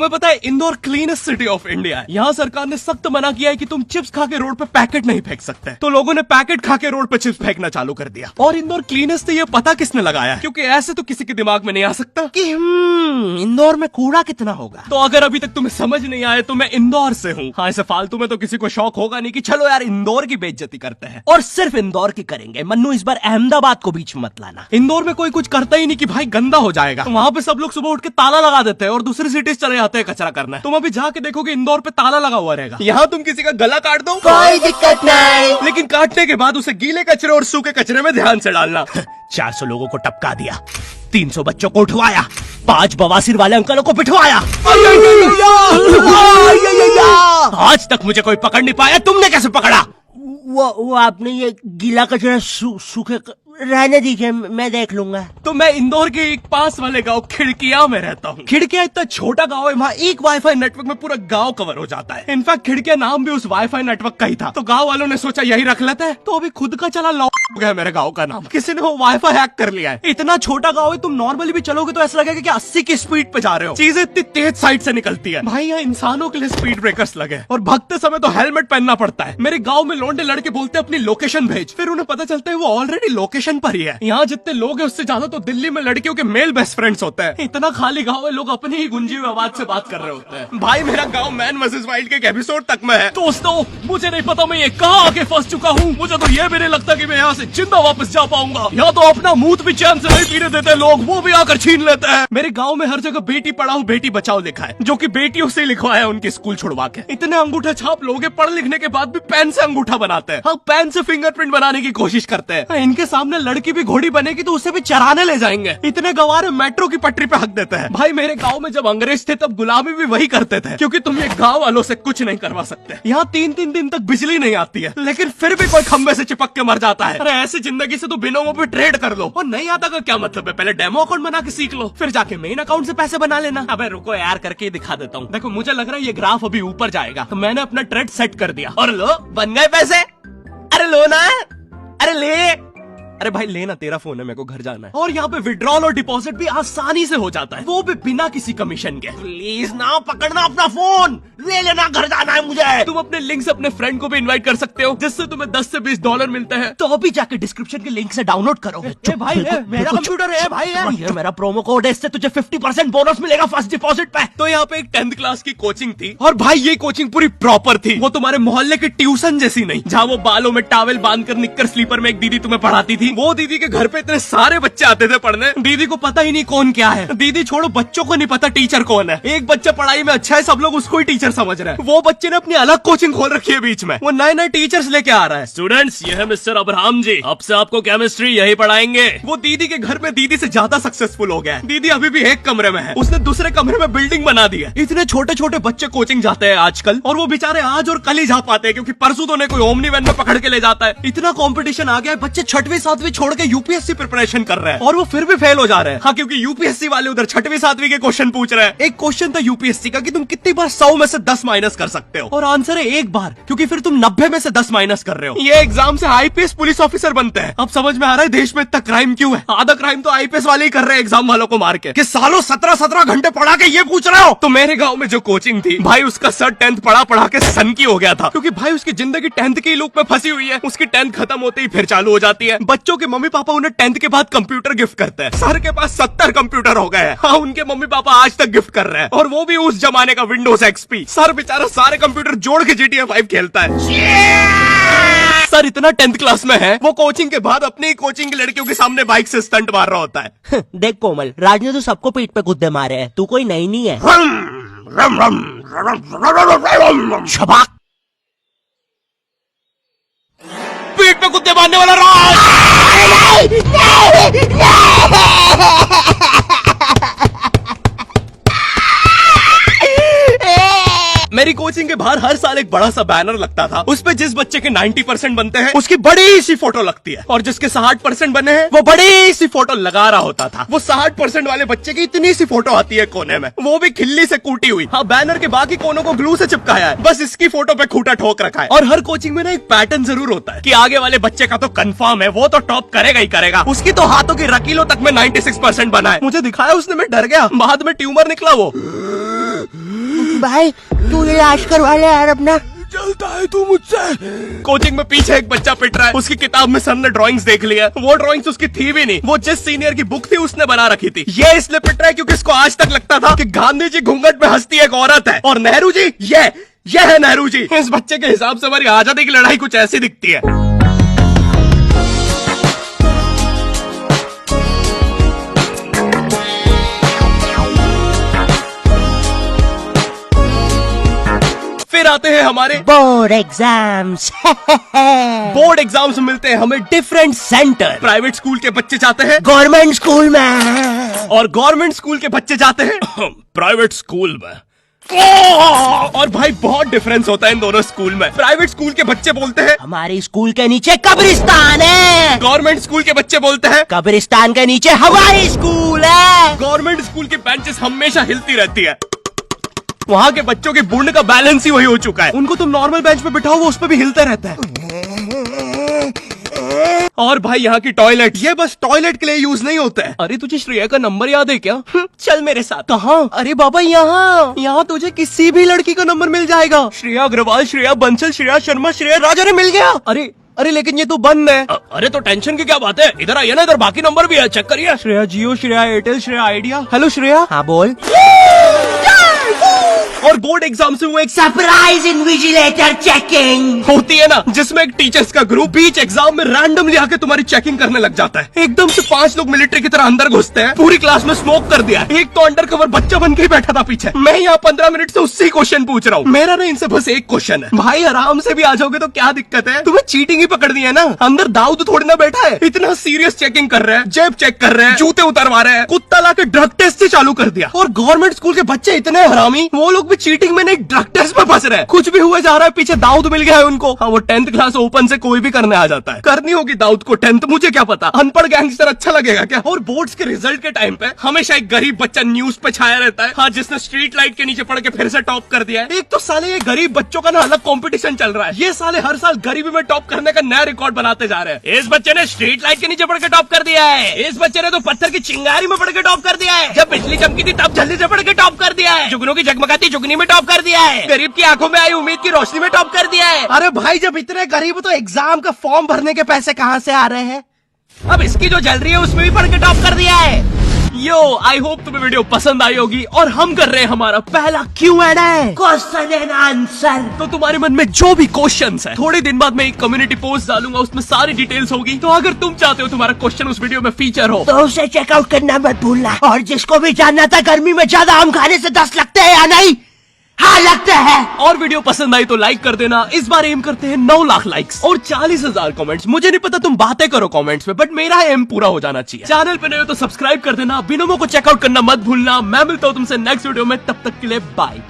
तुम्हें पता है Indore cleanest city of India है। यहाँ सरकार ने सख्त मना किया है कि तुम चिप्स खा के रोड पे पैकेट नहीं फेंक सकते। तो लोगों ने पैकेट खा के रोड पे चिप्स फेंकना चालू कर दिया। और इंदौर क्लीनेस्ट से ये पता किसने लगाया है? क्योंकि ऐसे तो किसी के दिमाग में नहीं आ सकता कि इंदौर में कूड़ा कितना होगा। तो अगर अभी तक तुम्हें समझ नहीं आया तो मैं इंदौर से हूँ। हाँ, ऐसे फालतू में तो किसी को शौक होगा नहीं कि चलो यार इंदौर की बेइज्जती करते हैं। और सिर्फ इंदौर की करेंगे। मन्नू, इस बार अहमदाबाद को बीच में मत लाना। इंदौर में कोई कुछ करता ही नहीं कि भाई गंदा हो जाएगा। तो वहाँ पे सब लोग सुबह उठ के ताला लगा देते हैं और दूसरी सिटीज चले जाते हैं कचरा करना। तुम अभी जाके देखोगे इंदौर पे ताला लगा हुआ रहेगा। यहाँ तुम किसी का गला काट दो कोई दिक्कत नहीं, लेकिन काटने के बाद उसे गीले कचरे और सूखे कचरे में ध्यान से डालना। 400 लोगों को टपका दिया, 300 बच्चों को उठवाया, 5 बवासीर वाले अंकलों को पिटवाया। आज तक मुझे कोई पकड़ नहीं पाया, तुमने कैसे पकड़ा? वो आपने ये गीला कचरा सूखे रहने दीजिए, मैं देख लूंगा। तो मैं इंदौर के एक पास वाले गांव खिड़किया में रहता हूँ। खिड़किया इतना छोटा गांव है, वहाँ एक वाईफाई नेटवर्क में पूरा गांव कवर हो जाता है। इनफैक्ट खिड़किया नाम भी उस वाईफाई नेटवर्क का ही था। तो गांव वालों ने सोचा यही रख लेते हैं। तो अभी खुद का चला लॉक हो गया मेरे गाँव का नाम। किसी ने वो वाईफाई हैक कर लिया है। इतना छोटा गाँव है, तुम नॉर्मली भी चलोगे तो ऐसा लगेगा कि 80 की स्पीड पे जा रहे हो। चीजें इतनी तेज साइड से निकलती है। भाई यहाँ इंसानों के लिए स्पीड ब्रेकर्स लगे और भगते समय तो हेलमेट पहनना पड़ता है। मेरे गाँव में लौंडे लड़के बोलते अपनी लोकेशन भेज, फिर उन्हें पता चलता है वो ऑलरेडी लोकेशन पर ही है। यहाँ जितने लोग हैं उससे ज्यादा तो दिल्ली में लड़कियों के मेल बेस्ट फ्रेंड्स होते हैं। इतना खाली गांव है, लोग अपनी ही गुंजी हुई आवाज से बात कर रहे होते हैं। भाई मेरा गांव मैन वर्सेस वाइल्ड के एक एपिसोड तक में है। दोस्तों, मुझे नहीं पता मैं ये कहाँ आके फंस चुका हूँ। मुझे तो ये भी नहीं लगता कि मैं यहाँ से जिंदा वापस जा पाऊंगा। यहाँ तो अपना मूत भी चैन से नहीं पीने देते लोग, वो भी आकर छीन लेते हैं। मेरे गाँव में हर जगह बेटी पढ़ाओ बेटी बचाओ लिखा है, जो की बेटियों से लिखवाया उनके स्कूल छुड़वा के। इतने अंगूठा छाप लोग पढ़ लिखने के बाद भी पेन से अंगूठा बनाते हैं। हाँ, पेन से फिंगरप्रिंट बनाने की कोशिश करते हैं। इनके सामने लड़की भी घोड़ी बनेगी तो उसे भी चराने ले जाएंगे। इतने गवार मेट्रो की पटरी पे हक देते हैं। भाई मेरे गांव में जब अंग्रेज थे तब गुलामी भी वही करते थे, क्योंकि तुम ये गांव वालों से कुछ नहीं करवा सकते। यहाँ 3-3 दिन तक बिजली नहीं आती है, लेकिन फिर भी कोई खंबे से चिपक के मर जाता है। अरे ऐसी जिंदगी से तो बिनोमो पे ट्रेड कर लो। और नहीं आता का क्या मतलब है? पहले डेमो अकाउंट बना के सीख लो, फिर जाके मेन अकाउंट से पैसे बना लेना। अबे रुको यार, करके दिखा देता हूँ। देखो, मुझे लग रहा है ये ग्राफ अभी ऊपर जाएगा, तो मैंने अपना ट्रेड सेट कर दिया और लो बन गए पैसे। अरे लो ना, अरे ले। अरे भाई लेना, तेरा फोन है, मेरे को घर जाना है। और यहाँ पे विड्रॉल और डिपॉजिट भी आसानी से हो जाता है, वो भी बिना किसी कमीशन के। प्लीज ना पकड़ना अपना फोन, ले लेना, घर जाना है मुझे। तुम अपने लिंक से अपने फ्रेंड को भी इनवाइट कर सकते हो, जिससे तुम्हें 10 से 20 डॉलर मिलते हैं। तो अभी जाके डिस्क्रिप्शन के लिंक से डाउनलोड करो। भाई मेरा कंप्यूटर है भाई, ये मेरा प्रोमो कोड है, इससे तुझे 50% बोनस मिलेगा फर्स्ट डिपॉजिट पे। तो यहाँ पे एक 10th क्लास की कोचिंग थी, और भाई ये कोचिंग पूरी प्रॉपर थी। वो तुम्हारे मोहल्ले की ट्यूशन जैसी नहीं, जहाँ वो बालों में टावल बांधकर निक्कर स्लीपर में एक दीदी तुम्हें पढ़ाती थी। वो दीदी के घर पे इतने सारे बच्चे आते थे पढ़ने, दीदी को पता ही नहीं कौन क्या है। दीदी छोड़ो, बच्चों को नहीं पता टीचर कौन है। एक बच्चा पढ़ाई में अच्छा है, सब लोग उसको ही टीचर समझ रहे हैं। वो बच्चे ने अपनी अलग कोचिंग खोल रखी है बीच में, वो नए नए टीचर्स लेके आ रहा है। स्टूडेंट्स, ये है मिस्टर अब्राहम जी, अब से आपको केमिस्ट्री यही पढ़ाएंगे। वो दीदी के घर में दीदी से ज्यादा सक्सेसफुल हो गया है। दीदी अभी भी एक कमरे में है, उसने दूसरे कमरे में बिल्डिंग बना दी है। इतने छोटे छोटे बच्चे कोचिंग जाते हैं आजकल, और वो बेचारे आज और कल ही जा पाते हैं, क्योंकि परसों तो उन्हें कोई ओमनी वैन में पकड़ के ले जाता है। इतना कंपटीशन आ गया है, बच्चे 6वीं 7वीं छोड़ के यूपीएससी प्रिपरेशन कर रहे हैं, और वो फिर भी फेल हो जा रहे हैं। हाँ, क्योंकि यूपीएससी वाले उधर 6वीं 7वीं के क्वेश्चन पूछ रहे हैं। एक क्वेश्चन था यूपीएससी का कि तुम कितनी बार 100 में से 10 माइनस कर सकते हो, और आंसर है 1 बार, क्योंकि फिर तुम 90 में से 10 माइनस कर रहे हो। ये एग्जाम से आईपीएस पुलिस ऑफिसर बनते हैं। अब समझ में आ रहा है देश में इतना क्राइम क्यों है। आधा क्राइम तो आईपीएस वाले ही कर रहे हैं एग्जाम वालों को मार के, कि सालों 17-17 घंटे पढ़ा के ये पूछ रहे हो। तो मेरे गाँव में जो कोचिंग थी, भाई उसका सर 10th पढ़ा के सनकी हो गया था, क्योंकि भाई उसकी जिंदगी 10th के लूप में फंसी हुई है। उसकी 10th खत्म होते ही फिर चालू हो जाती है। बच्चों के मम्मी पापा उन्हें 10th के बाद कंप्यूटर गिफ्ट करते हैं। सर के पास 70 कंप्यूटर हो गए हैं। हाँ, उनके मम्मी पापा आज तक गिफ्ट कर रहे हैं, और वो भी उस जमाने का विंडोज XP। सर बेचारा सारे कंप्यूटर जोड़ के GTA 5 खेलता है। सर इतना 10th क्लास में है, वो कोचिंग के बाद अपनी ही कोचिंग की लड़कियों के सामने बाइक से स्टंट मार रहा होता है। देख कोमल, राज ने तो सबको पीठ पे कुत्ते मारे हैं, तू कोई नई नहीं है। शबाक, पीठ पे कुत्ते मारने वाला राज। मेरी कोचिंग के बाहर हर साल एक बड़ा सा बैनर लगता था, उस पे जिस बच्चे के 90% बनते हैं उसकी बड़ी सी फोटो लगती है, और जिसके 60% बने हैं वो बड़ी सी फोटो लगा रहा होता था। वो 60% वाले बच्चे की इतनी सी फोटो आती है कोने में, वो भी खिल्ली से कूटी हुई। हाँ, बैनर के बाकी कोनों को ग्लू से चिपकाया है, बस इसकी फोटो पे खूंटा ठोक रखा है। और हर कोचिंग में ना एक पैटर्न जरूर होता है कि आगे वाले बच्चे का तो कंफर्म है, वो तो टॉप करेगा ही करेगा। उसकी तो हाथों की रकीलों तक में 96% बना है। मुझे दिखाया उसने, मैं डर गया। बाद में ट्यूमर निकला वो। भाई तू इलाज करवा ले यार अपना। चलता है तू मुझसे। कोचिंग में पीछे एक बच्चा पिट रहा है, उसकी किताब में सर ने ड्राइंग्स देख लिया। वो ड्राइंग्स उसकी थी भी नहीं, वो जिस सीनियर की बुक थी उसने बना रखी थी। ये इसलिए पिट रहा है क्योंकि इसको आज तक लगता था कि गांधी जी घूंघट में हंसती एक औरत है और नेहरू जी ये है नेहरू जी। इस बच्चे के हिसाब से हमारी आजादी की लड़ाई कुछ ऐसी दिखती है। फिर आते हैं हमारे बोर्ड एग्जाम्स। बोर्ड एग्जाम्स में मिलते हैं हमें डिफरेंट सेंटर। प्राइवेट स्कूल के बच्चे जाते हैं गवर्नमेंट स्कूल में और गवर्नमेंट स्कूल के बच्चे जाते हैं प्राइवेट स्कूल में। और भाई बहुत डिफरेंस होता है इन दोनों स्कूल में। प्राइवेट स्कूल के बच्चे बोलते हैं हमारी स्कूल के नीचे कब्रिस्तान है। गवर्नमेंट स्कूल के बच्चे बोलते हैं कब्रिस्तान के नीचे हमारी स्कूल है। गवर्नमेंट स्कूल की बेंचेस हमेशा हिलती रहती है। वहाँ के बच्चों के बुंड का बैलेंस ही वही हो चुका है। उनको तुम नॉर्मल बेंच पे बिठाओ वो उस पे भी हिलता रहता है। और भाई यहाँ की टॉयलेट ये बस टॉयलेट के लिए यूज नहीं होता है। अरे तुझे श्रेया का नंबर याद है क्या? चल मेरे साथ। कहाँ? अरे बाबा यहाँ तुझे किसी भी लड़की का नंबर मिल जाएगा। श्रेया अग्रवाल, श्रेया बंसल, श्रेया शर्मा, श्रेया राजा ने मिल गया। अरे लेकिन ये तो बंद है। अरे तो टेंशन की क्या बात है, इधर आइए ना, इधर बाकी नंबर भी है, चेक करिए। Shreya Jio, Shreya Airtel, Shreya Idea. Hello Shreya. हाँ बोल। और बोर्ड एग्जाम से वो एक सरप्राइज इन्विजिलेटर चेकिंग होती है ना, जिसमें एक टीचर्स का ग्रुप बीच एग्जाम में रैंडमली आके तुम्हारी चेकिंग करने लग जाता है। एकदम से 5 लोग मिलिट्री की तरह अंदर घुसते हैं, पूरी क्लास में स्मोक कर दिया। एक तो अंडर कवर बच्चा बन के ही बैठा था पीछे। मैं यहाँ 15 मिनट से उससे ही क्वेश्चन पूछ रहा हूँ। मेरा ना इनसे बस एक क्वेश्चन है, भाई आराम से भी आ जाओगे तो क्या दिक्कत है? तुम्हें चीटिंग ही पकड़नी है ना, अंदर दाऊद थोड़ी ना बैठा है। इतना सीरियस चेकिंग कर रहे हैं, जेब चेक कर रहे हैं, जूते उतरवा रहे हैं, कुत्ता लाके ड्रग टेस्ट से चालू कर दिया। और गवर्नमेंट स्कूल के बच्चे इतने हरामी, वो लोग भी चीटिंग में नहीं ड्रग टेस्ट में फंस रहे हैं। कुछ भी हुआ जा रहा है, पीछे दाऊद मिल गया है उनको। हाँ वो 10th क्लास ओपन से कोई भी करने आ जाता है। करनी होगी दाऊद को 10th, मुझे क्या पता, अनपढ़ गैंगस्टर अच्छा लगेगा क्या? और बोर्ड्स के रिजल्ट के टाइम पे हमेशा एक गरीब बच्चा न्यूज पे छाया रहता है, हाँ जिसने स्ट्रीट लाइट के नीचे पड़ के फिर से टॉप कर दिया है। एक तो साले ये गरीब बच्चों का ना अलग कंपटीशन चल रहा है। ये साले हर साल गरीबी में टॉप करने का नया रिकॉर्ड बनाते जा रहे हैं। इस बच्चे ने स्ट्रीट लाइट के नीचे पड़ के टॉप कर दिया है, इस बच्चे ने तो पत्थर की चिंगारी में पड़ के टॉप कर दिया है, जब बिजली चमकी थी तब जल्दी से पड़ के टॉप कर दिया है, जुगनू की जगमगाती जुगनी में टॉप कर दिया है, गरीब की आंखों में आई उम्मीद की रोशनी में टॉप कर दिया है। अरे भाई जब इतने गरीब हो तो एग्जाम का फॉर्म भरने के पैसे कहाँ से आ रहे हैं? अब इसकी जो जल रही है उसमें भी पढ़ के टॉप कर दिया है। यो आई होप तुम्हें वीडियो पसंद आई होगी और हम कर रहे हैं हमारा पहला Q&A, क्वेश्चन एंड आंसर। तो तुम्हारे मन में जो भी क्वेश्चंस है, थोड़े दिन बाद मैं एक कम्युनिटी पोस्ट डालूंगा, उसमें सारी डिटेल्स होगी। तो अगर तुम चाहते हो तुम्हारा क्वेश्चन उस वीडियो में फीचर हो तो उसे चेकआउट करना मत भूलना। और जिसको भी जानना था गर्मी में ज्यादा आम खाने से दस्त लगते हैं या नहीं, हाँ लगता है। और वीडियो पसंद आई तो लाइक कर देना। इस बार एम करते हैं 9 लाख लाइक्स और 40,000 कमेंट्स। मुझे नहीं पता तुम बातें करो कमेंट्स में, बट मेरा एम पूरा हो जाना चाहिए। चैनल पे नए हो तो सब्सक्राइब कर देना, बिनोमो को चेकआउट करना मत भूलना। मैं मिलता हूँ तुमसे नेक्स्ट वीडियो में, तब तक के लिए बाय।